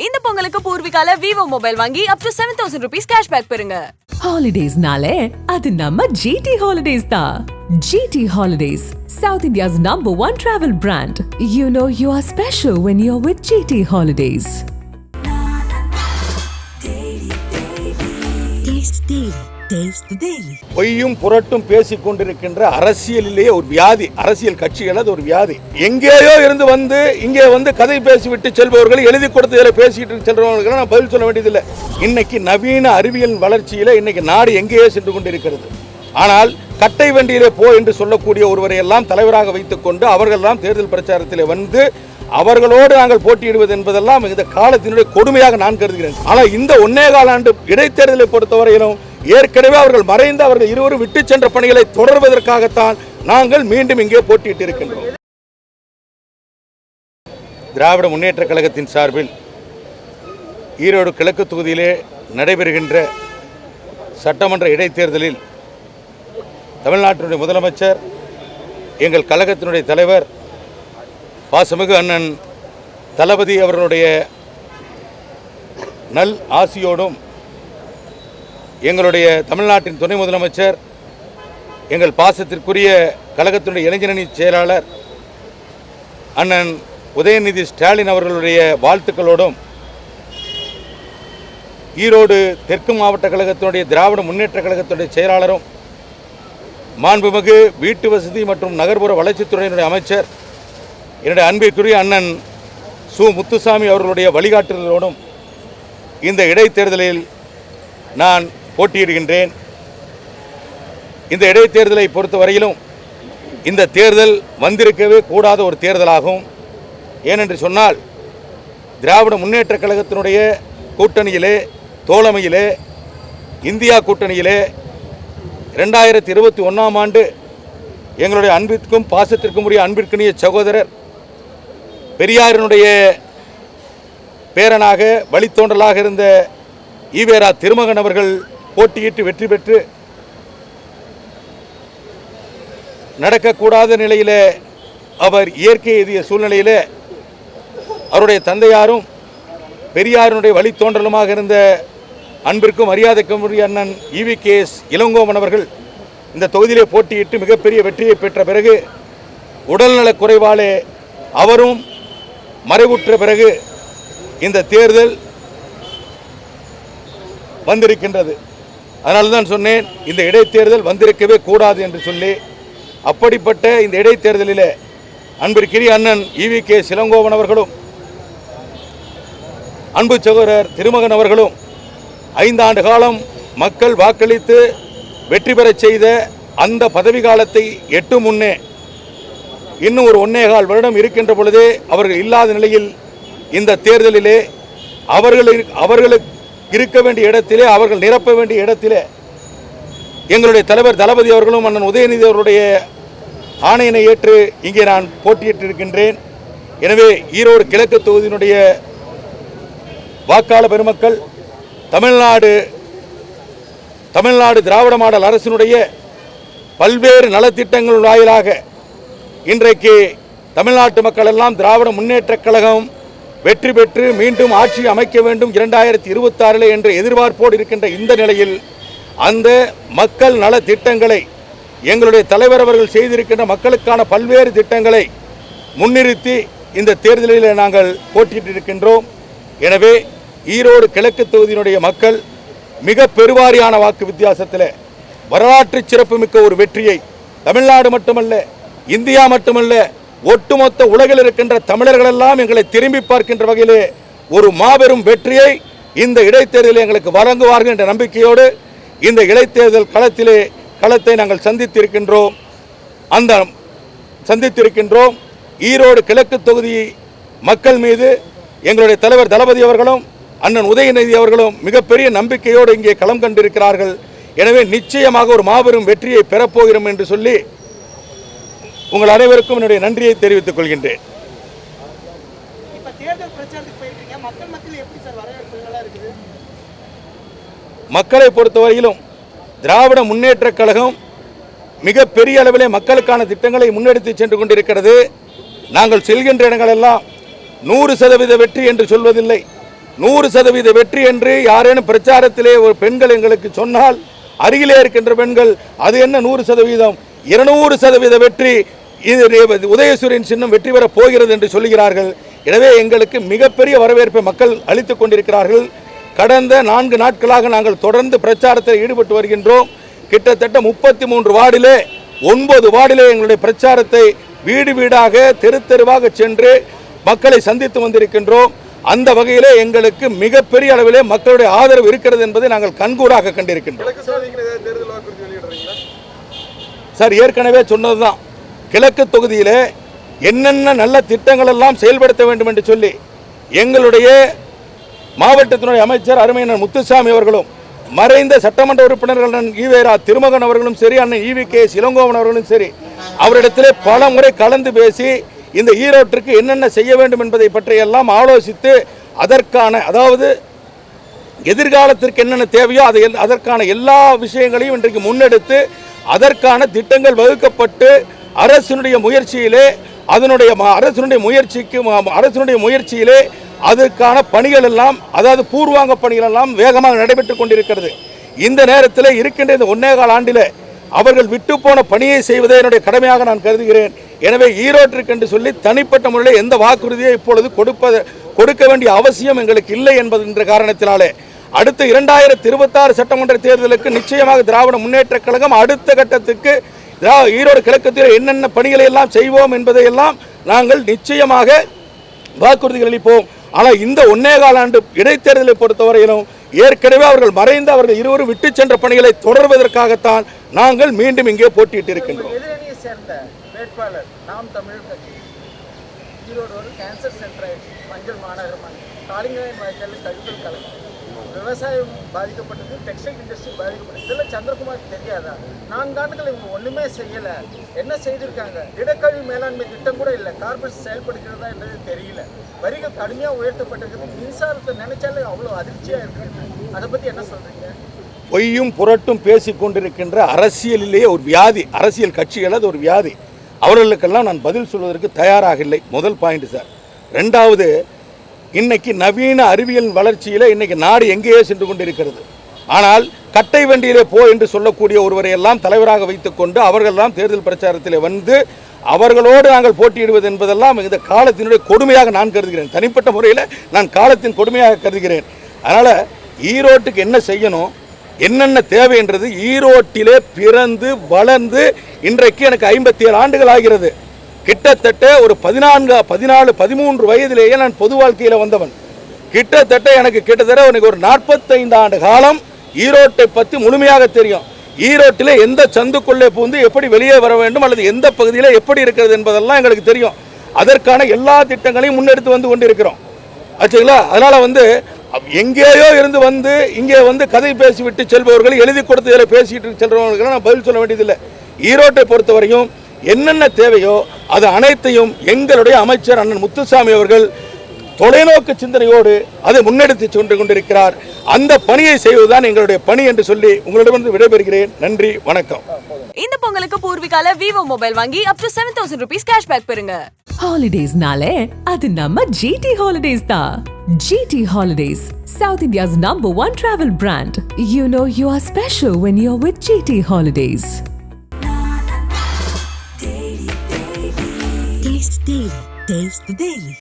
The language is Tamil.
இந்த பொங்கலுக்கு பூர்விகால விவோ மொபைல் வாங்கி up to 7,000 rupees cashback பெறுங்க. Holidays நாளே அது நம்ம GT Holidays தான். GT Holidays, South India's #1 travel brand. You know you are special when you're with GT Holidays. பொய்யும் புரட்டும் பேசிக் கொண்டிருக்கின்ற அரசியலிலேயே ஒரு வியாதி, அரசியல் கட்சிகள் அது ஒரு வியாதி. எங்கேயோ இருந்து வந்து இங்கே வந்து கதை பேசிவிட்டு செல்பவர்கள், எழுதி கொடுத்ததில் பேசிட்டு செல்றவர்களுக்கு நான் பதில் சொல்ல வேண்டியதில்லை. இன்னைக்கு நவீன அறிவியல் வளர்ச்சியில இன்னைக்கு நாடு எங்கேயோ சென்று கொண்டிருக்கிறது. ஆனால் கட்டை வண்டியிலே போ என்று சொல்லக்கூடிய ஒருவரை எல்லாம் தலைவராக வைத்துக் கொண்டு அவர்கள் எல்லாம் தேர்தல் பிரச்சாரத்தில் வந்து அவர்களோடு நாங்கள் போட்டியிடுவது என்பதெல்லாம் இந்த காலத்தினுடைய கொடுமையாக நான் கருதுகிறேன். ஆனால் இந்த 1.25 ஆண்டு இடைத்தேர்தலை பொறுத்தவரையிலும் ஏற்கனவே அவர்கள் மறைந்து அவர்கள் இருவரும் விட்டு சென்ற பணிகளை தொடர்வதற்காகத்தான் நாங்கள் மீண்டும் இங்கே போட்டியிட்டு இருக்கின்றோம். திராவிட முன்னேற்ற கழகத்தின் சார்பில் ஈரோடு கிழக்கு தொகுதியிலே நடைபெறுகின்ற சட்டமன்ற இடைத்தேர்தலில் தமிழ்நாட்டினுடைய முதலமைச்சர், எங்கள் கழகத்தினுடைய தலைவர் பாசமிகு அண்ணன் தளபதி அவர்களுடைய நல் ஆசியோடும், எங்களுடைய தமிழ்நாட்டின் துணை முதலமைச்சர், எங்கள் பாசத்திற்குரிய கழகத்தினுடைய இளைஞரணி செயலாளர் அண்ணன் உதயநிதி ஸ்டாலின் அவர்களுடைய வாழ்த்துக்களோடும், ஈரோடு தெற்கு மாவட்ட கழகத்தினுடைய திராவிட முன்னேற்ற கழகத்தினுடைய செயலாளரும் மாண்புமிகு வீட்டு வசதி மற்றும் நகர்ப்புற வளர்ச்சித்துறையினுடைய அமைச்சர் என்னுடைய அன்பிற்குரிய அண்ணன் சு முத்துசாமி அவர்களுடைய வழிகாட்டுதலோடும் இந்த இடைத்தேர்தலில் நான் போட்டியிடுகின்றேன். இந்த இடைத்தேர்தலை பொறுத்தவரையிலும் இந்த தேர்தல் வந்திருக்கவே கூடாத ஒரு தேர்தலாகும். ஏனென்று சொன்னால், திராவிட முன்னேற்ற கழகத்தினுடைய கூட்டணியிலே, தோழமையிலே, இந்தியா கூட்டணியிலே 2021ஆம் ஆண்டு எங்களுடைய அன்பிற்கும் பாசத்திற்கும் உரிய அன்பிற்குரிய சகோதரர் பெரியாரினுடைய பேரனாக வழித்தோன்றலாக இருந்த ஈவேரா திருமகன் அவர்கள் போட்டியிட்டு வெற்றி பெற்று நடக்கக்கூடாத நிலையில் அவர் இயற்கை எதிய சூழ்நிலையில் அவருடைய தந்தையாரும் பெரியாரினுடைய வழித்தோன்றலுமாக இருந்த அன்பிற்கும் மரியாதைக்கும் உரிய அண்ணன் EVKS இளங்கோவன் அவர்கள் இந்த தொகுதியிலே போட்டியிட்டு மிகப்பெரிய வெற்றியை பெற்ற பிறகு உடல்நலக் குறைவாலே அவரும் மறைவுற்ற பிறகு இந்த தேர்தல் வந்திருக்கின்றது. அதனால தான் சொன்னேன், இந்த இடைத்தேர்தல் வந்திருக்கவே கூடாது என்று சொல்லி. அப்படிப்பட்ட இந்த இடைத்தேர்தலில் அன்பிற்குரிய அண்ணன் EVKS இளங்கோவன் அவர்களும் அன்பு சகோதரர் திருமகன் அவர்களும் 5 ஆண்டு காலம் மக்கள் வாக்களித்து வெற்றி பெறச் செய்த அந்த பதவி காலத்தை எட்டும் முன்னே இன்னும் ஒரு 1.25 வருடம் இருக்கின்ற பொழுதே அவர்கள் இல்லாத நிலையில் இந்த தேர்தலிலே அவர்களுக்கு இருக்க வேண்டிய இடத்திலே, அவர்கள் நிரப்ப வேண்டிய இடத்திலே எங்களுடைய தலைவர் தளபதி அவர்களும் அண்ணன் உதயநிதி அவர்களுடைய ஆணையினை ஏற்று இங்கே நான் போட்டியிட்டு இருக்கின்றேன். எனவே ஈரோடு கிழக்கு தொகுதியினுடைய வாக்காளர் பெருமக்கள், தமிழ்நாடு திராவிட மாடல் அரசினுடைய பல்வேறு நலத்திட்டங்கள் வாயிலாக இன்றைக்கு தமிழ்நாட்டு மக்கள் எல்லாம் திராவிட முன்னேற்ற கழகம் வெற்றி பெற்று மீண்டும் ஆட்சி அமைக்க வேண்டும் 2026 என்ற எதிர்பார்ப்போடு இருக்கின்ற இந்த நிலையில் அந்த மக்கள் நல திட்டங்களை, எங்களுடைய தலைவர் அவர்கள் செய்திருக்கின்ற மக்களுக்கான பல்வேறு திட்டங்களை முன்னிறுத்தி இந்த தேர்தலில் நாங்கள் போட்டியிட்டு இருக்கின்றோம். எனவே ஈரோடு கிழக்கு தொகுதியினுடைய மக்கள் மிக பெருவாரியான வாக்கு வித்தியாசத்தில் வரலாற்று சிறப்புமிக்க ஒரு வெற்றியை தமிழ்நாடு மட்டுமல்ல, இந்தியா மட்டுமல்ல, ஒட்டுமொத்த உலகில் இருக்கின்ற தமிழர்கள் எல்லாம் எங்களை திரும்பி பார்க்கின்ற வகையிலே ஒரு மாபெரும் வெற்றியை இந்த இடைத்தேர்தலில் எங்களுக்கு வழங்குவார்கள் என்ற நம்பிக்கையோடு இந்த இடைத்தேர்தல் களத்தை நாங்கள் சந்தித்திருக்கின்றோம். ஈரோடு கிழக்கு தொகுதி மக்கள் மீது எங்களுடைய தலைவர் தளபதி அவர்களும் அண்ணன் உதயநிதி அவர்களும் மிகப்பெரிய நம்பிக்கையோடு இங்கே களம் கண்டிருக்கிறார்கள். எனவே நிச்சயமாக ஒரு மாபெரும் வெற்றியை பெறப்போகிறோம் என்று சொல்லி உங்கள் அனைவருக்கும் என்னுடைய நன்றியை தெரிவித்துக் கொள்கின்றேன். மக்களை பொறுத்தவரையிலும் திராவிட முன்னேற்ற கழகம் மிகப்பெரிய அளவிலே மக்களுக்கான திட்டங்களை முன்னெடுத்து சென்று கொண்டிருக்கிறது. நாங்கள் செல்கின்ற இடங்களெல்லாம் 100% வெற்றி என்று சொல்வதில்லை. 100% வெற்றி என்று யாரேனும் பிரச்சாரத்திலே ஒரு பெண்கள் எங்களுக்கு சொன்னால், அருகிலே இருக்கின்ற பெண்கள் அது என்ன 100%, 200% வெற்றி, இது உதயசூரியன் சின்னம் வெற்றி பெறப் போகிறது என்று சொல்லுகிறார்கள். எனவே எங்களுக்கு மிகப்பெரிய வரவேற்பை மக்கள் அளித்துக் கொண்டிருக்கிறார்கள். கடந்த 4 நாட்களாக நாங்கள் தொடர்ந்து பிரச்சாரத்தில் ஈடுபட்டு வருகின்றோம். கிட்டத்தட்ட 33 வார்டிலே 9 வார்டிலே எங்களுடைய பிரச்சாரத்தை வீடு வீடாக தெரு தெருவாக சென்று மக்களை சந்தித்து வந்திருக்கின்றோம். அந்த வகையிலே எங்களுக்கு மிகப்பெரிய அளவிலே மக்களுடைய ஆதரவு இருக்கிறது என்பதை நாங்கள் கண்கூடாக கண்டிருக்கின்றோம். சார், ஏற்கனவே சொன்னதுதான், கிழக்கு தொகுதியிலே என்னென்ன நல்ல திட்டங்கள் எல்லாம் செயல்படுத்த வேண்டும் என்று சொல்லி எங்களுடைய மாவட்டத்தினுடைய அமைச்சர் அருமையண்ணன் முத்துசாமி அவர்களும், மறைந்த சட்டமன்ற உறுப்பினர்கள் ஈவேரா திருமகன் அவர்களும் சரி, அண்ணன் EVK இளங்கோவன் அவர்களும் சரி, அவரிடத்திலே பல முறை கலந்து பேசி இந்த ஈரோட்டிற்கு என்னென்ன செய்ய வேண்டும் என்பதை பற்றியெல்லாம் ஆலோசித்து அதற்கான, அதாவது எதிர்காலத்திற்கு என்னென்ன தேவையோ அதற்கான எல்லா விஷயங்களையும் இன்றைக்கு முன்னெடுத்து அதற்கான திட்டங்கள் வகுக்கப்பட்டு அரசினுடைய முயற்சியிலே அதற்கான பணிகள் எல்லாம், அதாவது பூர்வாங்க பணிகள் எல்லாம் வேகமாக நடைபெற்றுக் கொண்டிருக்கிறது. இந்த நேரத்தில் இருக்கின்ற இந்த 1.25 ஆண்டிலே அவர்கள் விட்டு போன பணியை செய்வதே என்னுடைய கடமையாக நான் கருதுகிறேன். எனவே ஈரோட்டிற்கு என்று சொல்லி தனிப்பட்ட முறையில் எந்த வாக்குறுதியை இப்பொழுது கொடுக்க வேண்டிய அவசியம் எங்களுக்கு இல்லை என்ற காரணத்தினாலே அடுத்த 2026 சட்டமன்ற தேர்தலுக்கு நிச்சயமாக திராவிட முன்னேற்ற கழகம் அடுத்த கட்டத்துக்கு ஈரோடு கிழக்கத்தில் என்னென்ன பணிகளை எல்லாம் செய்வோம் என்பதையெல்லாம் நாங்கள் நிச்சயமாக வாக்குறுதிகள் அளிப்போம். ஆனால் இந்த 1.25 ஆண்டு இடைத்தேர்தலை பொறுத்தவரையிலும் ஏற்கனவே அவர்கள் இருவரும் விட்டு சென்ற பணிகளை தொடர்வதற்காகத்தான் நாங்கள் மீண்டும் இங்கே போட்டியிட்டு இருக்கின்றோம். வேட்பாளர் நாம் தமிழ் கட்சி ஈரோடு ஒரு கேன்சர் சென்டர், மஞ்சள் மாநகரம், காளிங்கராயன் வாய்க்கால் கழிவுகள் கலக்கும், விவசாயம் பாதிக்கப்பட்டது, டெக்ஸ்டைல் இண்டஸ்ட்ரி பாதிக்கப்பட்டது. இதில் சந்திரகுமார் தெரியாதா? 4 ஆண்டுகள் இவங்க ஒன்றுமே செய்யலை. என்ன செய்திருக்காங்க? திடக்கழிவு மேலாண்மை திட்டம் கூட இல்லை. கார்பரேட் செயல்படுகிறதா என்றது தெரியல. வரிகள் கடுமையாக உயர்த்தப்பட்டிருக்கு. மின்சாரத்தை நினைச்சாலே அவ்வளோ அதிர்ச்சியாக இருக்கு. அதை பற்றி என்ன சொல்றீங்க? பொய்யும் புரட்டும் பேசிக் கொண்டிருக்கின்ற அரசியலிலேயே ஒரு வியாதி, அரசியல் கட்சிகள் அது ஒரு வியாதி. அவர்களுக்கெல்லாம் நான் பதில் சொல்வதற்கு தயாராக இல்லை. முதல் பாயிண்ட் சார். 2வது, இன்னைக்கு நவீன அறிவியல் வளர்ச்சியில் இன்னைக்கு நாடு எங்கேயோ சென்று கொண்டிருக்கிறது. ஆனால் கட்டை வண்டியிலே போ என்று சொல்லக்கூடிய ஒருவரை எல்லாம் தலைவராக வைத்துக்கொண்டு அவர்களெல்லாம் தேர்தல் பிரச்சாரத்தில் வந்து அவர்களோடு நாங்கள் போட்டியிடுவது என்பதெல்லாம் இந்த காலத்தினுடைய கொடுமையாக நான் கருதுகிறேன். தனிப்பட்ட முறையில் நான் காலத்தின் கொடுமையாக கருதுகிறேன். அதனால் ஈரோட்டுக்கு என்ன செய்யணும், என்னென்ன தேவை என்றது, ஈரோட்டிலே பிறந்து வளர்ந்து இன்றைக்கு எனக்கு 57 ஆண்டுகள் ஆகிறது. கிட்டத்தட்ட ஒரு 14, 14, 13 வயதிலேயே நான் பொது வாழ்க்கையில் வந்தவன். கிட்டத்தட்ட எனக்கு ஒரு 45 ஆண்டு காலம் ஈரோட்டை பற்றி முழுமையாக தெரியும். ஈரோட்டில் எந்த சந்துக்குள்ளே பூந்து எப்படி வெளியே வர வேண்டும் அல்லது எந்த பகுதியில் எப்படி இருக்கிறது என்பதெல்லாம் எங்களுக்கு தெரியும். அதற்கான எல்லா திட்டங்களையும் முன்னெடுத்து வந்து கொண்டிருக்கிறோம். ஆச்சுங்களா? அதனால் எங்கேயோ இருந்து இங்கே கதை பேசிவிட்டு செல்பவர்கள், எழுதி கொடுத்ததில் பேசிட்டு செல்பவர்களுக்கு நான் பதில் சொல்ல வேண்டியதில்லை. ஈரோட்டை பொறுத்தவரையும் என்னென்ன தேவையோ அது அனைத்தையும் எங்களுடைய அமைச்சர் அண்ணன் முத்துசாமி அவர்கள் தொலைநோக்கு சிந்தனையோடு அதை முன்னெடுத்து சென்று கொண்டிருக்கிறார். அந்த பணியை செய்வதுதான் எங்களுடைய பணி என்று சொல்லி உங்களிடமிருந்து விடைபெறுகிறேன். நன்றி, வணக்கம். இந்த பொங்கலுக்கு பூர்விகால விவோ மொபைல் வாங்கி up to 7000 rupees cashback பெறுங்க. ஹாலிடேஸ்னாலே அது நம்ம GT Holidays தான். GT Holidays, South India's #1 travel brand. You know you are special when you're with GT Holidays. Taste the daily.